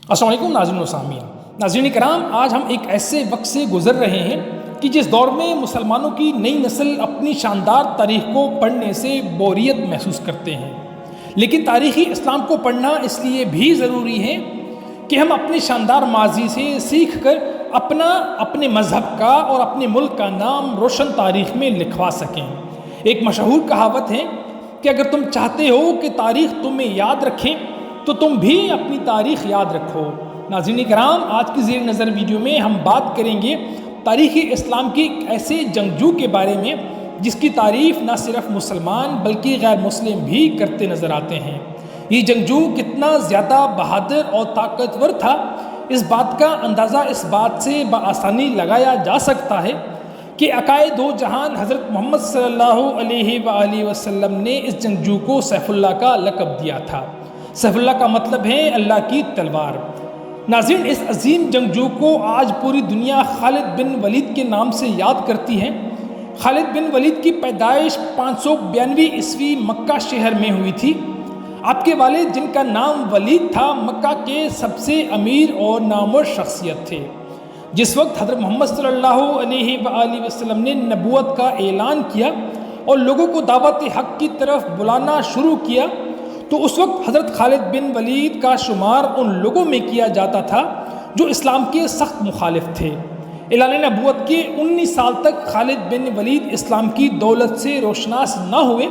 السلام علیکم ناظرین و سامعین۔ ناظرین کرام، آج ہم ایک ایسے وقت سے گزر رہے ہیں کہ جس دور میں مسلمانوں کی نئی نسل اپنی شاندار تاریخ کو پڑھنے سے بوریت محسوس کرتے ہیں، لیکن تاریخی اسلام کو پڑھنا اس لیے بھی ضروری ہے کہ ہم اپنے شاندار ماضی سے سیکھ کر اپنے مذہب کا اور اپنے ملک کا نام روشن تاریخ میں لکھوا سکیں۔ ایک مشہور کہاوت ہے کہ اگر تم چاہتے ہو کہ تاریخ تمہیں یاد رکھیں تو تم بھی اپنی تاریخ یاد رکھو۔ ناظرین کرام، آج کی زیر نظر ویڈیو میں ہم بات کریں گے تاریخی اسلام کی ایک ایسے جنگجو کے بارے میں جس کی تعریف نہ صرف مسلمان بلکہ غیر مسلم بھی کرتے نظر آتے ہیں۔ یہ جنگجو کتنا زیادہ بہادر اور طاقتور تھا، اس بات کا اندازہ اس بات سے بآسانی لگایا جا سکتا ہے کہ عقائد دو جہان حضرت محمد صلی اللہ علیہ وآلہ وسلم نے اس جنگجو کو سیف اللہ کا لقب دیا تھا۔ سیف اللہ کا مطلب ہے اللہ کی تلوار۔ ناظرین، اس عظیم جنگجو کو آج پوری دنیا خالد بن ولید کے نام سے یاد کرتی ہے۔ خالد بن ولید کی پیدائش 592 عیسوی مکہ شہر میں ہوئی تھی۔ آپ کے والد جن کا نام ولید تھا مکہ کے سب سے امیر اور نامور شخصیت تھے۔ جس وقت حضرت محمد صلی اللہ علیہ وآلہ وسلم نے نبوت کا اعلان کیا اور لوگوں کو دعوت حق کی طرف بلانا شروع کیا تو اس وقت حضرت خالد بن ولید کا شمار ان لوگوں میں کیا جاتا تھا جو اسلام کے سخت مخالف تھے۔ اعلان نبوت کے 19 سال تک خالد بن ولید اسلام کی دولت سے روشناس نہ ہوئے۔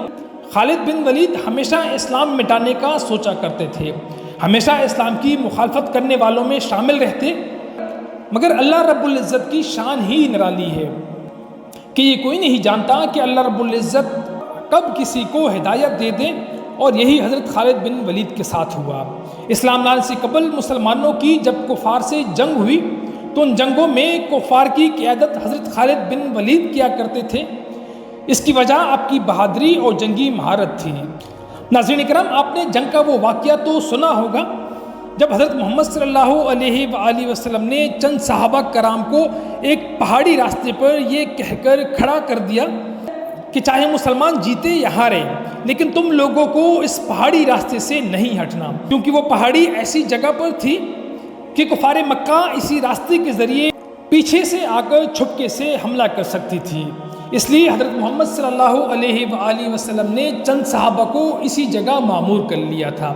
خالد بن ولید ہمیشہ اسلام مٹانے کا سوچا کرتے تھے، ہمیشہ اسلام کی مخالفت کرنے والوں میں شامل رہتے، مگر اللہ رب العزت کی شان ہی نرالی ہے کہ یہ کوئی نہیں جانتا کہ اللہ رب العزت کب کسی کو ہدایت دے دے، اور یہی حضرت خالد بن ولید کے ساتھ ہوا۔ اسلام لانے سے قبل مسلمانوں کی جب کفار سے جنگ ہوئی تو ان جنگوں میں کفار کی قیادت حضرت خالد بن ولید کیا کرتے تھے۔ اس کی وجہ آپ کی بہادری اور جنگی مہارت تھی۔ ناظرین کرام، آپ نے جنگ کا وہ واقعہ تو سنا ہوگا جب حضرت محمد صلی اللہ علیہ وآلہ وسلم نے چند صحابہ کرام کو ایک پہاڑی راستے پر یہ کہہ کر کھڑا کر دیا کہ چاہے مسلمان جیتے یا ہارے لیکن تم لوگوں کو اس پہاڑی راستے سے نہیں ہٹنا، کیونکہ وہ پہاڑی ایسی جگہ پر تھی کہ کفار مکہ اسی راستے کے ذریعے پیچھے سے آ کر چھپکے سے حملہ کر سکتی تھی۔ اس لیے حضرت محمد صلی اللہ علیہ وآلہ وسلم نے چند صحابہ کو اسی جگہ معمور کر لیا تھا۔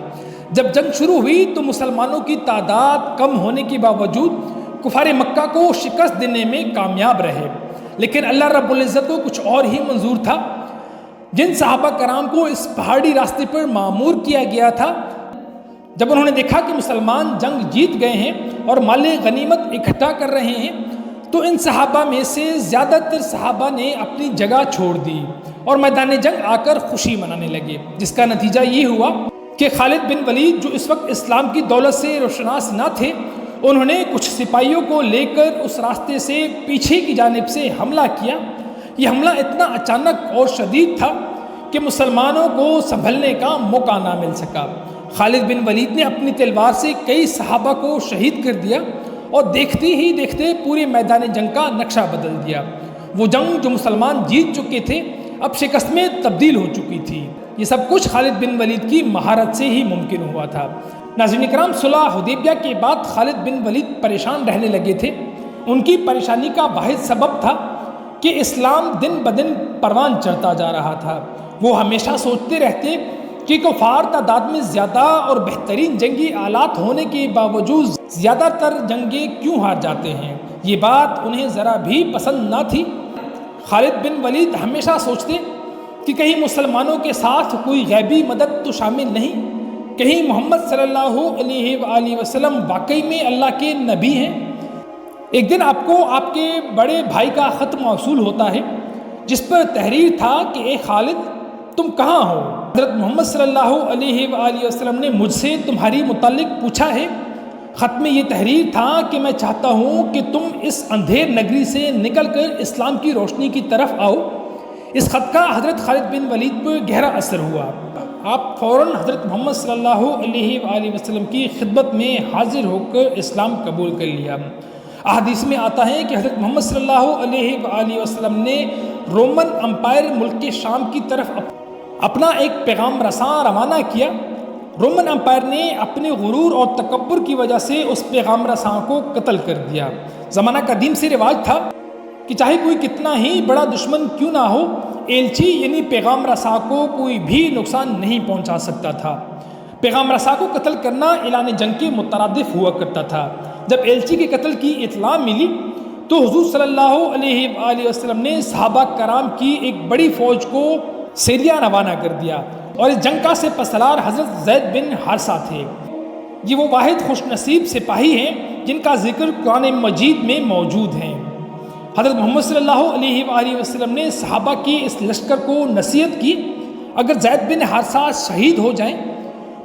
جب جنگ شروع ہوئی تو مسلمانوں کی تعداد کم ہونے کے باوجود کفار مکہ کو شکست دینے میں کامیاب رہے، لیکن اللہ رب العزت کو کچھ اور ہی منظور تھا۔ جن صحابہ کرام کو اس پہاڑی راستے پر معمور کیا گیا تھا، جب انہوں نے دیکھا کہ مسلمان جنگ جیت گئے ہیں اور مال غنیمت اکٹھا کر رہے ہیں تو ان صحابہ میں سے زیادہ تر صحابہ نے اپنی جگہ چھوڑ دی اور میدان جنگ آ کر خوشی منانے لگے، جس کا نتیجہ یہ ہوا کہ خالد بن ولید جو اس وقت اسلام کی دولت سے روشناس نہ تھے، انہوں نے کچھ سپاہیوں کو لے کر اس راستے سے پیچھے کی جانب سے حملہ کیا۔ یہ حملہ اتنا اچانک اور شدید تھا کہ مسلمانوں کو سنبھلنے کا موقع نہ مل سکا۔ خالد بن ولید نے اپنی تلوار سے کئی صحابہ کو شہید کر دیا اور دیکھتے ہی دیکھتے پورے میدان جنگ کا نقشہ بدل دیا۔ وہ جنگ جو مسلمان جیت چکے تھے اب شکست میں تبدیل ہو چکی تھی۔ یہ سب کچھ خالد بن ولید کی مہارت سے ہی ممکن ہوا تھا۔ ناظرین کرام، صلح حدیبیہ کے بعد خالد بن ولید پریشان رہنے لگے تھے۔ ان کی پریشانی کا واحد سبب تھا کہ اسلام دن بدن پروان چڑھتا جا رہا تھا۔ وہ ہمیشہ سوچتے رہتے کہ کفار تعداد میں زیادہ اور بہترین جنگی آلات ہونے کے باوجود زیادہ تر جنگیں کیوں ہار جاتے ہیں۔ یہ بات انہیں ذرا بھی پسند نہ تھی۔ خالد بن ولید ہمیشہ سوچتے کہ کہیں مسلمانوں کے ساتھ کوئی غیبی مدد تو شامل نہیں، کہیں محمد صلی اللہ علیہ وآلہ وسلم واقعی میں اللہ کے نبی ہیں۔ ایک دن آپ کو آپ کے بڑے بھائی کا خط موصول ہوتا ہے جس پر تحریر تھا کہ اے خالد، تم کہاں ہو؟ حضرت محمد صلی اللہ علیہ وآلہ وسلم نے مجھ سے تمہاری متعلق پوچھا ہے۔ خط میں یہ تحریر تھا کہ میں چاہتا ہوں کہ تم اس اندھیر نگری سے نکل کر اسلام کی روشنی کی طرف آؤ۔ اس خط کا حضرت خالد بن ولید پر گہرا اثر ہوا۔ آپ فوراً حضرت محمد صلی اللہ علیہ وآلہ وسلم کی خدمت میں حاضر ہو کر اسلام قبول کر لیا۔ احادیث میں آتا ہے کہ حضرت محمد صلی اللہ علیہ وآلہ وسلم نے رومن امپائر ملک کے شام کی طرف اپنا ایک پیغام رساں روانہ کیا رومن امپائر نے اپنے غرور اور تکبر کی وجہ سے اس پیغام رساں کو قتل کر دیا۔ زمانہ قدیم سے رواج تھا کہ چاہے کوئی کتنا ہی بڑا دشمن کیوں نہ ہو، ایلچی یعنی پیغام رساں کو کوئی بھی نقصان نہیں پہنچا سکتا تھا۔ پیغام رساں کو قتل کرنا اعلان جنگ کے مترادف ہوا کرتا تھا۔ جب ایلچی کے قتل کی اطلاع ملی تو حضور صلی اللہ علیہ وآلہ وسلم نے صحابہ کرام کی ایک بڑی فوج کو سیریا روانہ کر دیا، اور اس جنگ کا سپہ سالار حضرت زید بن حارثہ تھے۔ یہ وہ واحد خوش نصیب سپاہی ہیں جن کا ذکر قرآن مجید میں موجود ہے۔ حضرت محمد صلی اللہ علیہ وآلہ وسلم نے صحابہ کی اس لشکر کو نصیحت کی، اگر زید بن حارثہ شہید ہو جائیں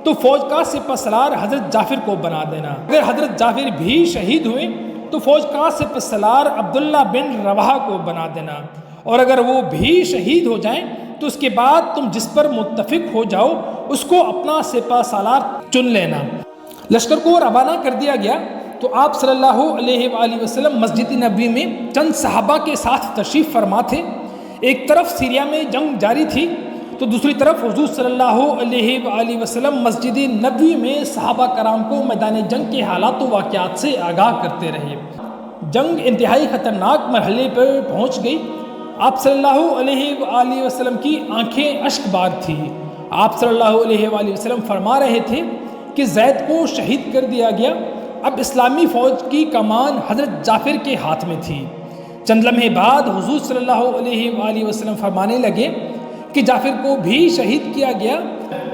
تو فوج کا سپہ سالار حضرت جعفر کو بنا دینا، اگر حضرت جعفر بھی شہید ہوئے تو فوج کا سپہ سالار عبداللہ بن رواحہ کو بنا دینا، اور اگر وہ بھی شہید ہو جائیں تو اس کے بعد تم جس پر متفق ہو جاؤ اس کو اپنا سپہ سالار چن لینا۔ لشکر کو روانہ کر دیا گیا تو آپ صلی اللہ علیہ وآلہ وسلم مسجد نبوی میں چند صحابہ کے ساتھ تشریف فرما تھے۔ ایک طرف سیریا میں جنگ جاری تھی تو دوسری طرف حضور صلی اللہ علیہ وآلہ وسلم مسجد نبوی میں صحابہ کرام کو میدان جنگ کے حالات و واقعات سے آگاہ کرتے رہے۔ جنگ انتہائی خطرناک مرحلے پر پہنچ گئی۔ آپ صلی اللہ علیہ وآلہ وسلم کی آنکھیں اشک بار تھی۔ آپ صلی اللہ علیہ وآلہ وسلم فرما رہے تھے کہ زید کو شہید کر دیا گیا، اب اسلامی فوج کی کمان حضرت جعفر کے ہاتھ میں تھی۔ چند لمحے بعد حضور صلی اللہ علیہ وآلہ وسلم فرمانے لگے کہ جعفر کو بھی شہید کیا گیا۔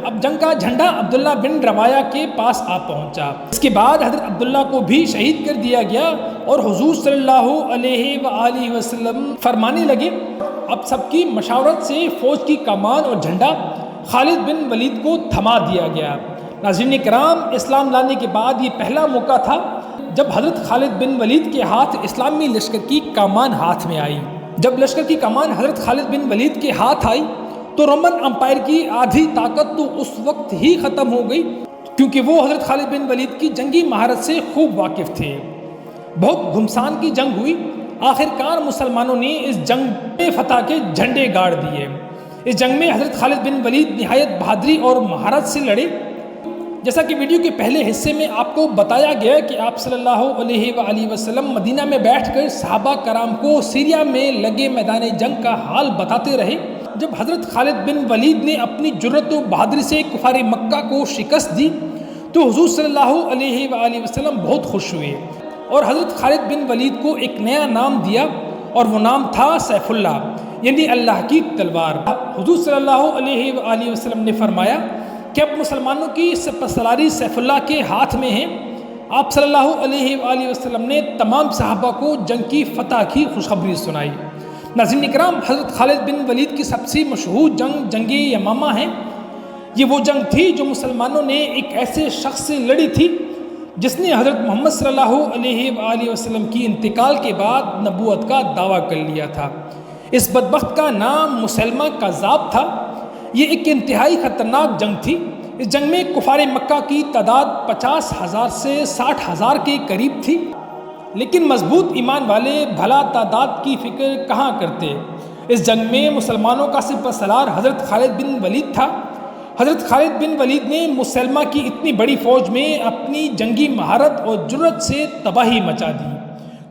اب جنگ کا جھنڈا عبداللہ بن رواحہ کے پاس آ پہنچا۔ اس کے بعد حضرت عبداللہ کو بھی شہید کر دیا گیا، اور حضور صلی اللہ علیہ وآلہ وسلم فرمانے لگے اب سب کی مشاورت سے فوج کی کمان اور جھنڈا خالد بن ولید کو تھما دیا گیا۔ ناظرین کرام، اسلام لانے کے بعد یہ پہلا موقع تھا جب حضرت خالد بن ولید کے ہاتھ اسلامی لشکر کی کمان ہاتھ میں آئی۔ جب لشکر کی کمان حضرت خالد بن ولید کے ہاتھ آئی تو رومن امپائر کی آدھی طاقت تو اس وقت ہی ختم ہو گئی، کیونکہ وہ حضرت خالد بن ولید کی جنگی مہارت سے خوب واقف تھے۔ بہت گھمسان کی جنگ ہوئی، آخر کار مسلمانوں نے اس جنگ میں فتح کے جھنڈے گاڑ دیے۔ اس جنگ میں حضرت خالد بن ولید نہایت بہادری اور مہارت سے لڑے۔ جیسا کہ ویڈیو کے پہلے حصے میں آپ کو بتایا گیا کہ آپ صلی اللہ علیہ وآلہ وسلم مدینہ میں بیٹھ کر صحابہ کرام کو سیریا میں لگے میدان جنگ کا حال بتاتے رہے۔ جب حضرت خالد بن ولید نے اپنی جرأت و بہادری سے کفار مکہ کو شکست دی تو حضور صلی اللہ علیہ وآلہ وسلم بہت خوش ہوئے، اور حضرت خالد بن ولید کو ایک نیا نام دیا، اور وہ نام تھا سیف اللہ، یعنی اللہ کی تلوار۔ حضور صلی اللہ علیہ وآلہ وسلم نے فرمایا کہ اب مسلمانوں کی سپہ سالاری سیف اللہ کے ہاتھ میں ہے۔ آپ صلی اللہ علیہ وآلہ وسلم نے تمام صحابہ کو جنگ کی فتح کی خوشخبری سنائی۔ ناظرین کرام، حضرت خالد بن ولید کی سب سے مشہور جنگ جنگ یمامہ ہے۔ یہ وہ جنگ تھی جو مسلمانوں نے ایک ایسے شخص سے لڑی تھی جس نے حضرت محمد صلی اللہ علیہ وآلہ وسلم کی انتقال کے بعد نبوت کا دعویٰ کر لیا تھا۔ اس بدبخت کا نام مسیلمہ کذاب تھا۔ یہ ایک انتہائی خطرناک جنگ تھی۔ اس جنگ میں کفار مکہ کی تعداد 50,000 سے 60,000 کے قریب تھی، لیکن مضبوط ایمان والے بھلا تعداد کی فکر کہاں کرتے۔ اس جنگ میں مسلمانوں کا سپہ سالار حضرت خالد بن ولید تھا۔ حضرت خالد بن ولید نے مسلمہ کی اتنی بڑی فوج میں اپنی جنگی مہارت اور جرأت سے تباہی مچا دی۔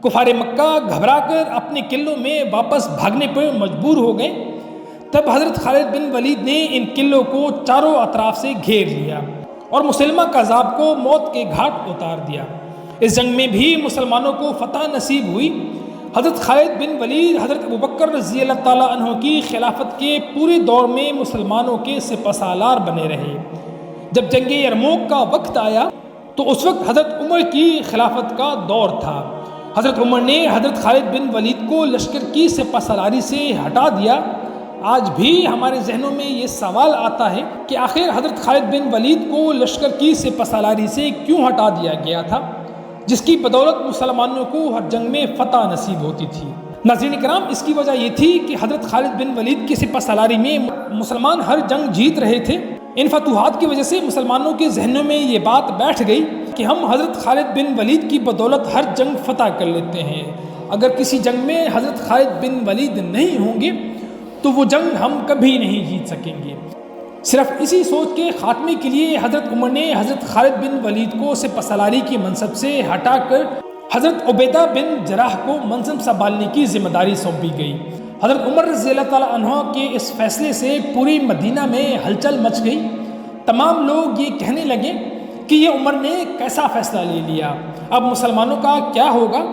کفار مکہ گھبرا کر اپنے قلعوں میں واپس بھاگنے پر مجبور ہو گئے۔ تب حضرت خالد بن ولید نے ان قلعوں کو چاروں اطراف سے گھیر لیا اور مسلمہ کذاب کو موت کے گھاٹ اتار دیا۔ اس جنگ میں بھی مسلمانوں کو فتح نصیب ہوئی۔ حضرت خالد بن ولید حضرت ابوبکر رضی اللہ تعالیٰ عنہ کی خلافت کے پورے دور میں مسلمانوں کے سپہ سالار بنے رہے۔ جب جنگ یرموک کا وقت آیا تو اس وقت حضرت عمر کی خلافت کا دور تھا۔ حضرت عمر نے حضرت خالد بن ولید کو لشکر کی سپہ سالاری سے ہٹا دیا۔ آج بھی ہمارے ذہنوں میں یہ سوال آتا ہے کہ آخر حضرت خالد بن ولید کو لشکر کی سپہ سالاری سے کیوں ہٹا دیا گیا تھا، جس کی بدولت مسلمانوں کو ہر جنگ میں فتح نصیب ہوتی تھی۔ ناظرین کرام، اس کی وجہ یہ تھی کہ حضرت خالد بن ولید کی سپہ سالاری میں مسلمان ہر جنگ جیت رہے تھے۔ ان فتوحات کی وجہ سے مسلمانوں کے ذہنوں میں یہ بات بیٹھ گئی کہ ہم حضرت خالد بن ولید کی بدولت ہر جنگ فتح کر لیتے ہیں۔ اگر کسی جنگ میں حضرت خالد بن ولید نہیں ہوں گے تو وہ جنگ ہم کبھی نہیں جیت سکیں گے۔ صرف اسی سوچ کے خاتمے کے لیے حضرت عمر نے حضرت خالد بن ولید کو سپہسالاری کی منصب سے ہٹا کر حضرت عبیدہ بن جراح کو منصب سنبھالنے کی ذمہ داری سونپی گئی۔ حضرت عمر رضی اللہ تعالیٰ عنہ کے اس فیصلے سے پوری مدینہ میں ہلچل مچ گئی۔ تمام لوگ یہ کہنے لگے کہ یہ عمر نے کیسا فیصلہ لے لیا، اب مسلمانوں کا کیا ہوگا،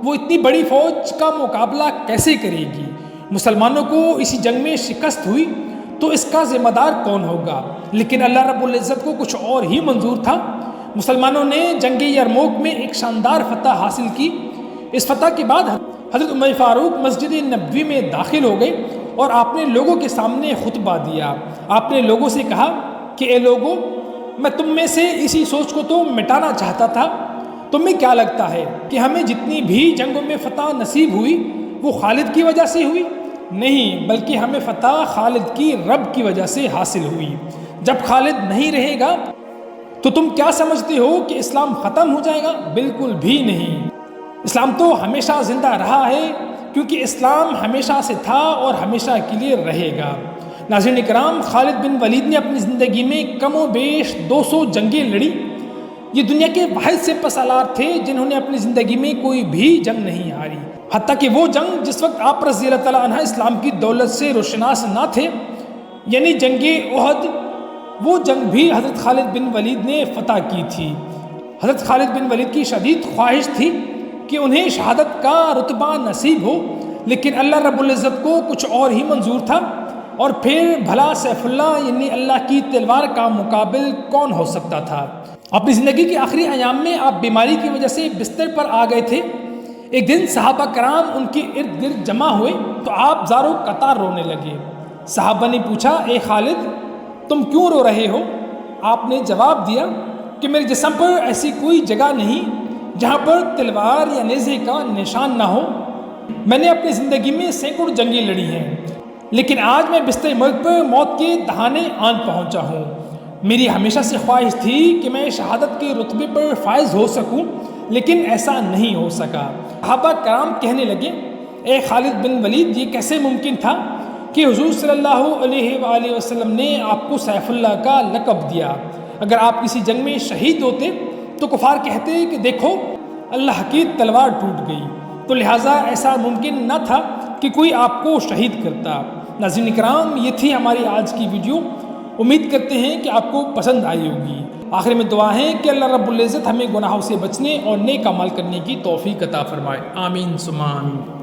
وہ اتنی بڑی فوج کا مقابلہ کیسے کرے گی، مسلمانوں کو اسی جنگ میں شکست ہوئی تو اس کا ذمہ دار کون ہوگا۔ لیکن اللہ رب العزت کو کچھ اور ہی منظور تھا۔ مسلمانوں نے جنگ یرموک میں ایک شاندار فتح حاصل کی۔ اس فتح کے بعد حضرت عمر فاروق مسجد نبوی میں داخل ہو گئے اور آپ نے لوگوں کے سامنے خطبہ دیا۔ آپ نے لوگوں سے کہا کہ اے لوگوں، میں تم میں سے اسی سوچ کو تو مٹانا چاہتا تھا۔ تمہیں کیا لگتا ہے کہ ہمیں جتنی بھی جنگوں میں فتح نصیب ہوئی وہ خالد کی وجہ سے ہوئی؟ نہیں، بلکہ ہمیں فتح خالد کی رب کی وجہ سے حاصل ہوئی۔ جب خالد نہیں رہے گا تو تم کیا سمجھتے ہو کہ اسلام ختم ہو جائے گا؟ بالکل بھی نہیں، اسلام تو ہمیشہ زندہ رہا ہے، کیونکہ اسلام ہمیشہ سے تھا اور ہمیشہ کے لیے رہے گا۔ ناظرین کرام، خالد بن ولید نے اپنی زندگی میں کم و بیش 200 جنگیں لڑی۔ یہ دنیا کے واحد سپہسالار تھے جنہوں نے اپنی زندگی میں کوئی بھی جنگ نہیں ہاری، حتیٰ کہ وہ جنگ جس وقت آپ رضی اللہ تعالیٰ عنہ اسلام کی دولت سے روشناس نہ تھے، یعنی جنگ احد، وہ جنگ بھی حضرت خالد بن ولید نے فتح کی تھی۔ حضرت خالد بن ولید کی شدید خواہش تھی کہ انہیں شہادت کا رتبہ نصیب ہو، لیکن اللہ رب العزت کو کچھ اور ہی منظور تھا۔ اور پھر بھلا سیف اللہ یعنی اللہ کی تلوار کا مقابل کون ہو سکتا تھا؟ اپنی زندگی کے آخری ایام میں آپ بیماری کی وجہ سے بستر پر آ گئے تھے۔ ایک دن صحابہ کرام ان کے ارد گرد جمع ہوئے تو آپ زاروں قطار رونے لگے۔ صحابہ نے پوچھا، اے خالد، تم کیوں رو رہے ہو؟ آپ نے جواب دیا کہ میرے جسم پر ایسی کوئی جگہ نہیں جہاں پر تلوار یا نیزے کا نشان نہ ہو۔ میں نے اپنی زندگی میں سینکڑوں جنگیں لڑی ہیں، لیکن آج میں بستر مرگ پر موت کے دہانے آن پہنچا ہوں۔ میری ہمیشہ سے خواہش تھی کہ میں شہادت کے رتبے پر فائز ہو سکوں، لیکن ایسا نہیں ہو سکا۔ صحابہ کرام کہنے لگے، اے خالد بن ولید، یہ کیسے ممکن تھا کہ حضور صلی اللہ علیہ وآلہ وسلم نے آپ کو سیف اللہ کا لقب دیا؟ اگر آپ کسی جنگ میں شہید ہوتے تو کفار کہتے کہ دیکھو اللہ کی تلوار ٹوٹ گئی، تو لہٰذا ایسا ممکن نہ تھا کہ کوئی آپ کو شہید کرتا۔ ناظرین کرام، یہ تھی ہماری آج کی ویڈیو۔ امید کرتے ہیں کہ آپ کو پسند آئی ہوگی۔ آخر میں دعا ہے کہ اللہ رب العزت ہمیں گناہوں سے بچنے اور نیک عمل کرنے کی توفیق عطا فرمائے۔ آمین ثم آمین۔